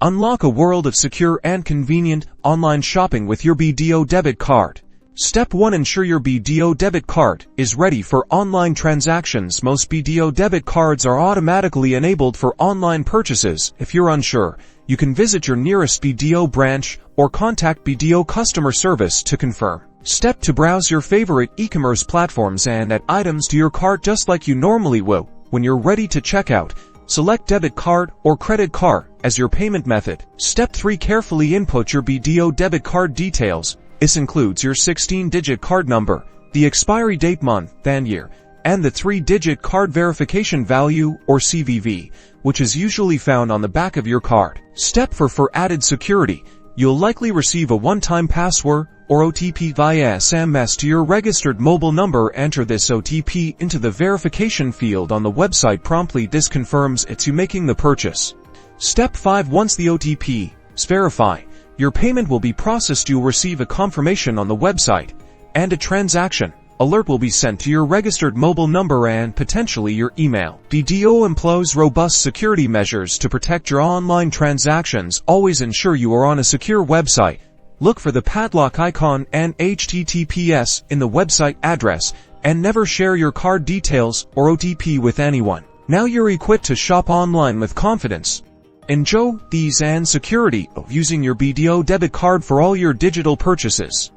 Unlock a world of secure and convenient online shopping with your Bdo Debit card. Step 1. Ensure your Bdo Debit card is ready for online transactions. Most Bdo Debit cards are automatically enabled for online purchases. If you're unsure, you can visit your nearest Bdo branch or contact Bdo customer service to confirm. Step 2. Browse your favorite e-commerce platforms and add items to your cart just like you normally will. When you're ready to check out, select debit card or credit card as your payment method. Step 3. Carefully input your Bdo Debit card details. This includes your 16-digit card number, the expiry date, month and year, and the 3-digit card verification value or CVV, which is usually found on the back of your card. Step 4. For added security, you'll likely receive a one-time password or OTP via SMS to your registered mobile number. Enter this OTP into the verification field on the website promptly. This confirms it's you making the purchase. Step 5. Once the OTP is verified, your payment will be processed. You'll receive a confirmation on the website, and a transaction alert will be sent to your registered mobile number and potentially your email. Bdo employs robust security measures to protect your online transactions. Always ensure you are on a secure website. Look for the padlock icon and HTTPS in the website address, and never share your card details or OTP with anyone. Now you're equipped to shop online with confidence. Enjoy the ease and security of using your Bdo Debit card for all your digital purchases.